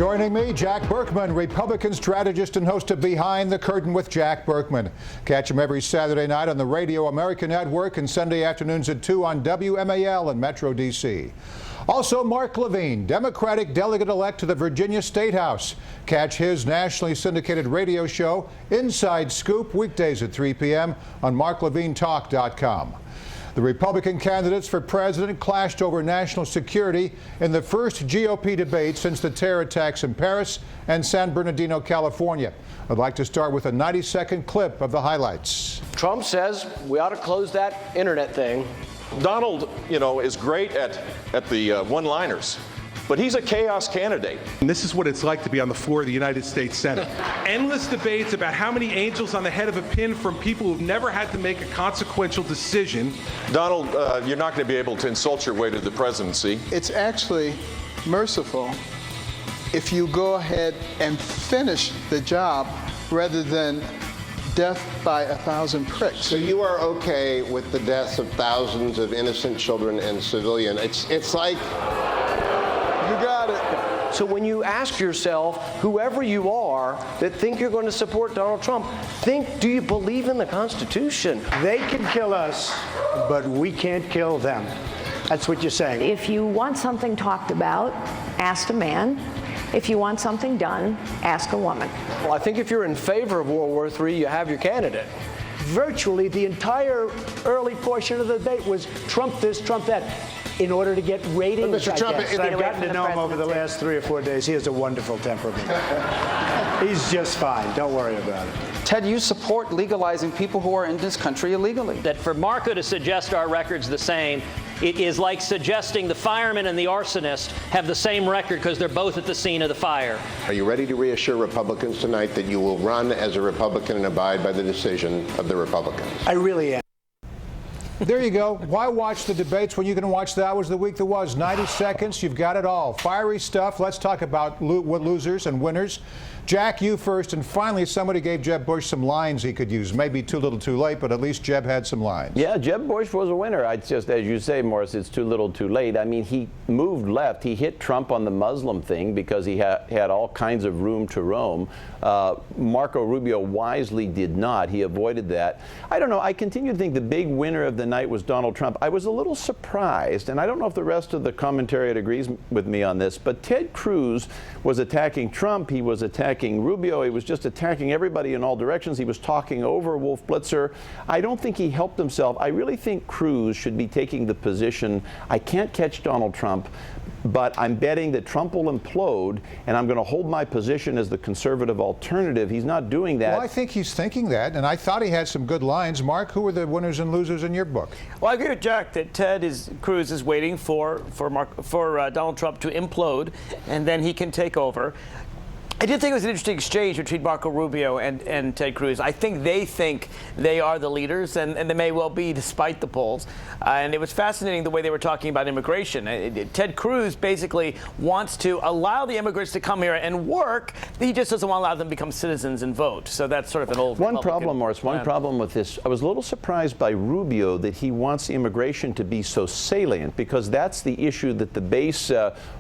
Joining me, Jack Berkman, Republican strategist and host of Behind the Curtain with Jack Berkman. Catch him every Saturday night on the Radio America Network and Sunday afternoons at 2 on WMAL in Metro D.C. Also, Mark Levine, Democratic delegate-elect to the Virginia State House. Catch his nationally syndicated radio show, Inside Scoop, weekdays at 3 p.m. on marklevinetalk.com. The Republican candidates for president clashed over national security in the first GOP debate since the terror attacks in Paris and San Bernardino, California. I'd like to start with a 90-second clip of the highlights. Trump says we ought to close that internet thing. Donald, is great at the one-liners, but he's a chaos candidate. And this is what it's like to be on the floor of the United States Senate. Endless debates about how many angels on the head of a pin from people who've never had to make a consequential decision. Donald, you're not going to be able to insult your way to the presidency. It's actually merciful if you go ahead and finish the job rather than death by 1,000 pricks. So you are okay with the deaths of thousands of innocent children and civilians? It's like, You got it. So when you ask yourself, whoever you are that think you're going to support Donald Trump, do you believe in the Constitution? They can kill us, but we can't kill them. That's what you're saying. If you want something talked about, ask a man. If you want something done, ask a woman. Well, I think if you're in favor of World War III, you have your candidate. Virtually the entire early portion of the debate was Trump this, Trump that, in order to get ratings, Mr. Trump, I guess. I've gotten to know him over the last 3 or 4 days. He has a wonderful temperament. He's just fine. Don't worry about it. Ted, you support legalizing people who are in this country illegally. That for Marco to suggest our record's the same, it is like suggesting the fireman and the arsonist have the same record because they're both at the scene of the fire. are you ready to reassure Republicans tonight that you will run as a Republican and abide by the decision of the Republicans? I really am. There you go. Why watch the debates when you can watch the hours of the week that was? 90 seconds, you've got it all. Fiery stuff. Let's talk about what losers and winners. Jack, you first, and finally somebody gave Jeb Bush some lines he could use. Maybe too little too late, but at least Jeb had some lines. Yeah, Jeb Bush was a winner. It's just, as you say, Morris, it's too little too late. I mean, he moved left. He hit Trump on the Muslim thing because he had all kinds of room to roam. Marco Rubio wisely did not. He avoided that. I don't know. I continue to think the big winner of the night was Donald Trump. I was a little surprised, and I don't know if the rest of the commentariat agrees with me on this, but Ted Cruz was attacking Trump. He was attacking Rubio. He was just attacking everybody in all directions. He was talking over Wolf Blitzer. I don't think he helped himself. I really think Cruz should be taking the position, I can't catch Donald Trump, but I'm betting that Trump will implode, and I'm going to hold my position as the conservative alternative. He's not doing that. Well, I think he's thinking that, and I thought he had some good lines. Mark, who were the winners and losers in your book? Well, I agree with Jack that Cruz is waiting for Donald Trump to implode, and then he can take over. I did think it was an interesting exchange between Marco Rubio and Ted Cruz. I think they are the leaders, and they may well be, despite the polls. And it was fascinating the way they were talking about immigration. Ted Cruz basically wants to allow the immigrants to come here and work. He just doesn't want to allow them to become citizens and vote. So that's sort of an old One problem, Morris, one problem with this. I was a little surprised by Rubio that he wants immigration to be so salient, because that's the issue that the base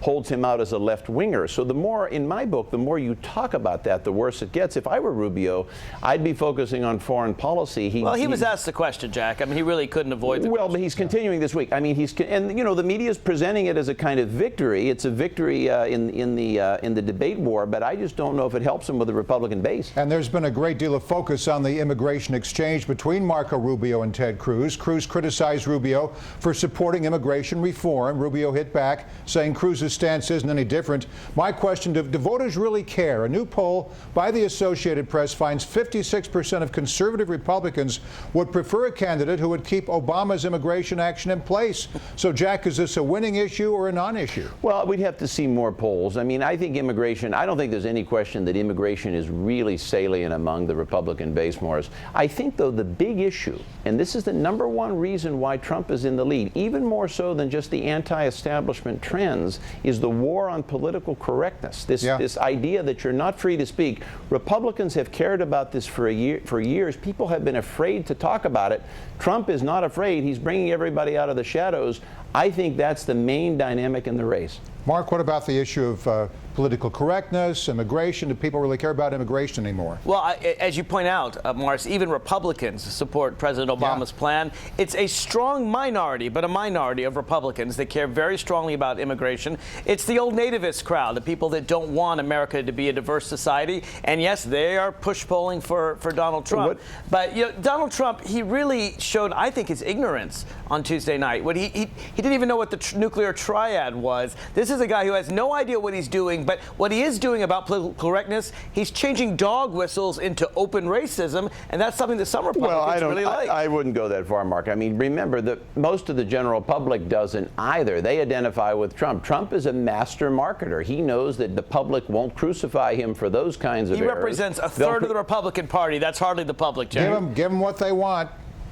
holds him out as a left-winger. So the more, in my book, the more you talk about that, the worse it gets. If I were Rubio, I'd be focusing on foreign policy. He was asked the question, Jack. I mean, he really couldn't avoid the question. But he's continuing this week. I mean, the media is presenting it as a kind of victory. It's a victory in the debate war, but I just don't know if it helps him with the Republican base. And there's been a great deal of focus on the immigration exchange between Marco Rubio and Ted Cruz. Cruz criticized Rubio for supporting immigration reform. Rubio hit back, saying Cruz's stance isn't any different. My question, do voters really care? A new poll by the Associated Press finds 56% of conservative Republicans would prefer a candidate who would keep Obama's immigration action in place. So, Jack, is this a winning issue or a non-issue? Well, we'd have to see more polls. I mean, I think immigration, I don't think there's any question that immigration is really salient among the Republican base, Morris. I think, though, the big issue, and this is the number one reason why Trump is in the lead, even more so than just the anti-establishment trends, is the war on political correctness. This idea that you're not free to speak. Republicans have cared about this for years. People have been afraid to talk about it. Trump is not afraid. He's bringing everybody out of the shadows. I think that's the main dynamic in the race. Mark, what about the issue of political correctness, immigration? Do people really care about immigration anymore? Well, as you point out, Morris, even Republicans support President Obama's plan. It's a strong minority, but a minority of Republicans that care very strongly about immigration. It's the old nativist crowd, the people that don't want America to be a diverse society. And yes, they are push-polling for Donald Trump. But Donald Trump, he really showed, I think, his ignorance on Tuesday night. When he didn't even know what the nuclear triad was. This is a guy who has no idea what he's doing, but what he is doing about political correctness, he's changing dog whistles into open racism, and that's something that some Republicans really like. I wouldn't go that far, Mark. I mean, remember that most of the general public doesn't either. They identify with Trump. Trump is a master marketer. He knows that the public won't crucify him for those kinds of errors. He represents a third of the Republican Party. That's hardly the public, Jack. Give them what they want.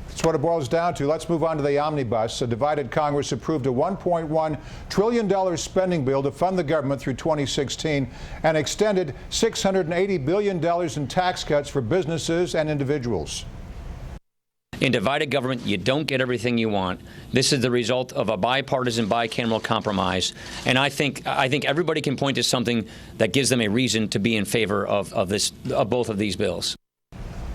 That's what it boils down to. Let's move on to the omnibus. A divided Congress approved a $1.1 trillion spending bill to fund the government through 2016 and extended $680 billion in tax cuts for businesses and individuals. In divided government, you don't get everything you want. This is the result of a bipartisan, bicameral compromise. And I think everybody can point to something that gives them a reason to be in favor of both of these bills.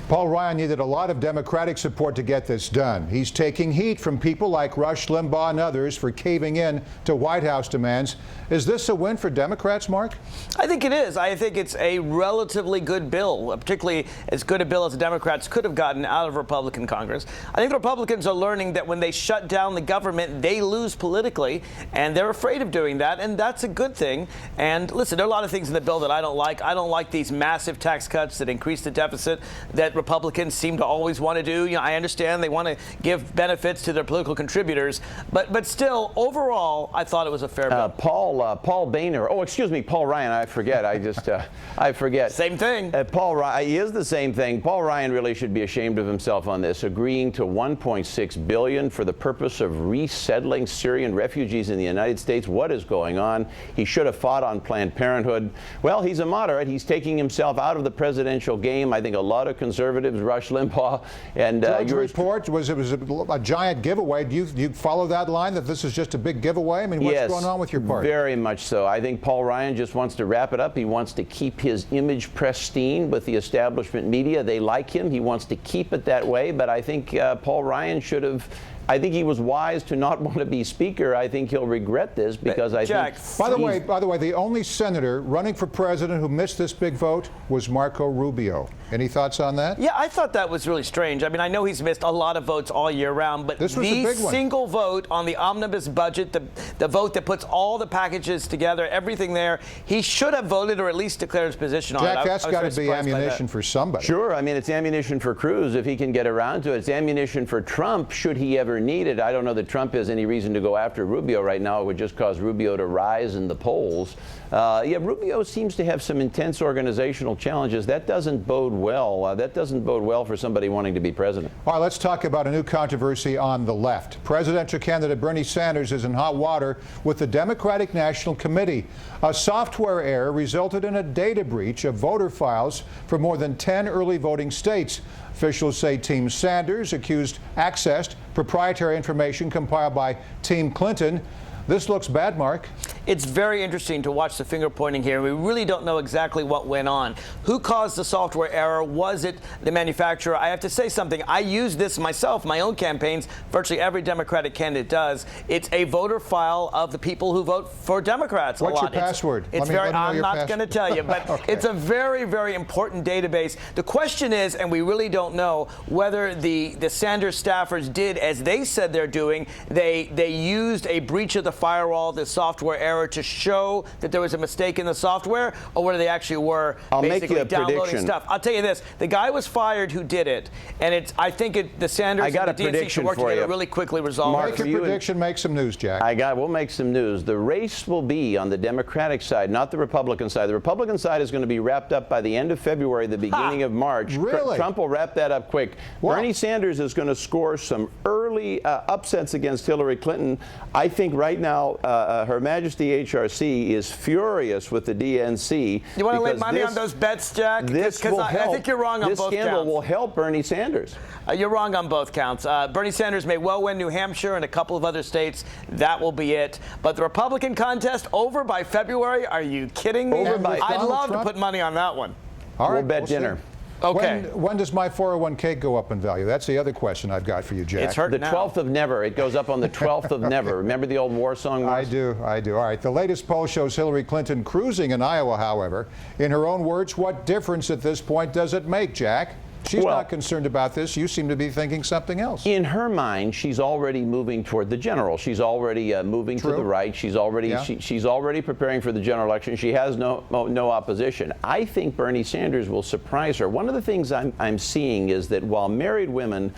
Paul Ryan needed a lot of Democratic support to get this done. He's taking heat from people like Rush Limbaugh and others for caving in to White House demands. Is this a win for Democrats, Mark? I think it is. I think it's a relatively good bill, particularly as good a bill as the Democrats could have gotten out of Republican Congress. I think the Republicans are learning that when they shut down the government, they lose politically, and they're afraid of doing that, and that's a good thing. And listen, there are a lot of things in the bill that I don't like. I don't like these massive tax cuts that increase the deficit that Republicans seem to always want to do. I understand they want to give benefits to their political contributors, but still, overall, I thought it was a fair bill. Paul Boehner. Oh, excuse me, Paul Ryan. I forget. I forget. Same thing. Paul Ryan. He is the same thing. Paul Ryan really should be ashamed of himself on this, agreeing to $1.6 billion for the purpose of resettling Syrian refugees in the United States. What is going on? He should have fought on Planned Parenthood. Well, he's a moderate. He's taking himself out of the presidential game. I think a lot of conservatives, Rush Limbaugh, and Drudge Report was a giant giveaway. Do you follow that line that this is just a big giveaway? I mean, what's going on with your party? Very much so. I think Paul Ryan just wants to wrap it up. He wants to keep his image pristine with the establishment media. They like him. He wants to keep it that way. But I think Paul Ryan should have. I think he was wise to not want to be Speaker. I think he'll regret this because I think. By the way, the only senator running for president who missed this big vote was Marco Rubio. Any thoughts on that? Yeah, I thought that was really strange. I mean, I know he's missed a lot of votes all year round, but this was the big one. Single vote on the omnibus budget, the vote that puts all the packages together, everything there, he should have voted or at least declared his position on it. Jack, that's got to be ammunition for somebody. Sure. I mean, it's ammunition for Cruz if he can get around to it. It's ammunition for Trump should he ever need it. I don't know that Trump has any reason to go after Rubio right now. It would just cause Rubio to rise in the polls. Yeah, Rubio seems to have some intense organizational challenges. That doesn't bode well. That doesn't bode well for somebody wanting to be president. All right, let's talk about a new controversy on the left. Presidential candidate Bernie Sanders is in hot water with the Democratic National Committee. A software error resulted in a data breach of voter files for more than 10 early voting states. Officials say Team Sanders accessed proprietary information compiled by Team Clinton. This looks bad, Mark. It's very interesting to watch the finger pointing here. We really don't know exactly what went on. Who caused the software error? Was it the manufacturer? I have to say something. I use this myself, my own campaigns. Virtually every Democratic candidate does. It's a voter file of the people who vote for Democrats. What's your password? I'm not going to tell you, but okay. It's a very, very important database. The question is, and we really don't know, whether the Sanders staffers did as they said they're doing. They used a breach of the firewall, the software error, to show that there was a mistake in the software, or whether they actually were basically downloading stuff. I'll tell you this: the guy was fired who did it, and I think the Sanders and the DNC should work together to really quickly resolve it. Make a prediction, make some news, Jack. We'll make some news. The race will be on the Democratic side, not the Republican side. The Republican side is going to be wrapped up by the end of February, the beginning of March. Really? Trump will wrap that up quick. Wow. Bernie Sanders is going to score some early upsets against Hillary Clinton. I think right now, Her Majesty HRC is furious with the DNC. You want to lay money on those bets, Jack? This will help. I think you're wrong on both counts. This scandal will help Bernie Sanders. You're wrong on both counts. Bernie Sanders may well win New Hampshire and a couple of other states. That will be it. But the Republican contest over by February? Are you kidding me? I'd love to put money on that one. All right, we'll bet dinner. Okay. When does my 401k go up in value? That's the other question I've got for you, Jack. It's hurting The 12th of never. It goes up on the 12th of never. Remember the old war song? I do. All right. The latest poll shows Hillary Clinton cruising in Iowa, however. In her own words, what difference at this point does it make, Jack? She's not concerned about this. You seem to be thinking something else. In her mind, she's already moving toward the general. She's already moving to the right. She's already she's already preparing for the general election. She has no opposition. I think Bernie Sanders will surprise her. One of the things I'm seeing is that while married women,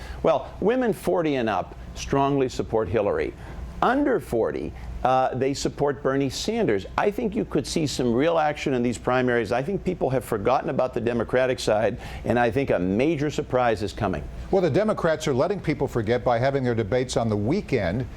women 40 and up strongly support Hillary. Under 40, they support Bernie Sanders. I think you could see some real action in these primaries. I think people have forgotten about the Democratic side, and I think a major surprise is coming. Well, the Democrats are letting people forget by having their debates on the weekend.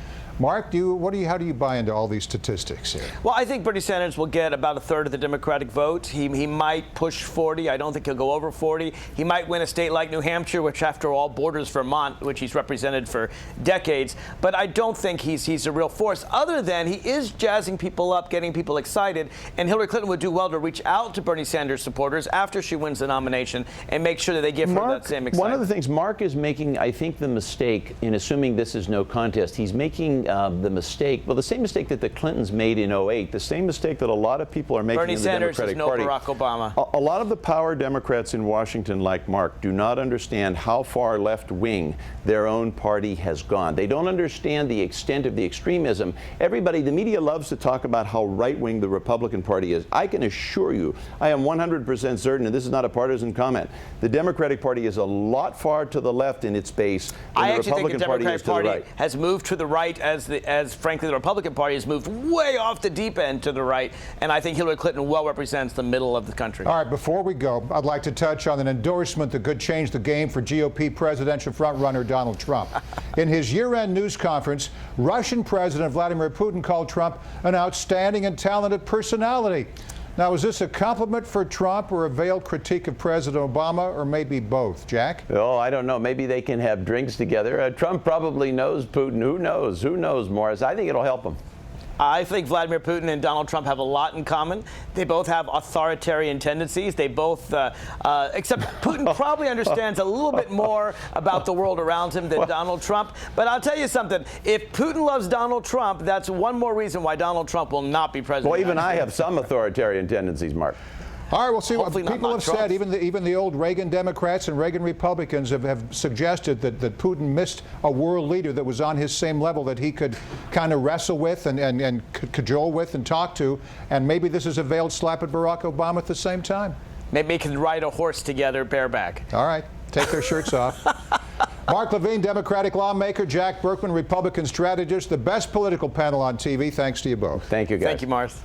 Mark, how do you buy into all these statistics here? Well, I think Bernie Sanders will get about a third of the Democratic vote. He might push 40. I don't think he'll go over 40. He might win a state like New Hampshire, which after all borders Vermont, which he's represented for decades. But I don't think he's a real force, other than he is jazzing people up, getting people excited. And Hillary Clinton would do well to reach out to Bernie Sanders supporters after she wins the nomination and make sure that they give her that same excitement. One of the things Mark is making, I think, the mistake in assuming this is no contest. He's making the mistake, the same mistake that the Clintons made in 08, the same mistake that a lot of people are making Bernie in the Sanders Democratic is no Party. Barack Obama. A lot of the power Democrats in Washington, like Mark, do not understand how far left-wing their own party has gone. They don't understand the extent of the extremism. The media loves to talk about how right-wing the Republican Party is. I can assure you, I am 100% certain, and this is not a partisan comment, the Democratic Party is a lot far to the left in its base than the Republican Party is to the right. Has moved to the right as frankly the Republican Party has moved way off the deep end to the right, and I think Hillary Clinton well represents the middle of the country. All right, before we go, I'd like to touch on an endorsement that could change the game for GOP presidential frontrunner Donald Trump. In his year-end news conference, Russian President Vladimir Putin called Trump an outstanding and talented personality. Now, is this a compliment for Trump or a veiled critique of President Obama, or maybe both? Jack? Oh, I don't know. Maybe they can have drinks together. Trump probably knows Putin. Who knows? Who knows, Morris? I think it'll help him. I think Vladimir Putin and Donald Trump have a lot in common. They both have authoritarian tendencies. They both, except Putin probably understands a little bit more about the world around him than Donald Trump. But I'll tell you something. If Putin loves Donald Trump, that's one more reason why Donald Trump will not be president. Well, even I have some authoritarian tendencies, Mark. All right, we'll see what Hopefully people have said. Even the old Reagan Democrats and Reagan Republicans have suggested that Putin missed a world leader that was on his same level that he could kind of wrestle with and cajole with and talk to. And maybe this is a veiled slap at Barack Obama at the same time. Maybe they can ride a horse together bareback. All right, take their shirts off. Mark Levine, Democratic lawmaker, Jack Berkman, Republican strategist, the best political panel on TV. Thanks to you both. Thank you, guys. Thank you, Marth.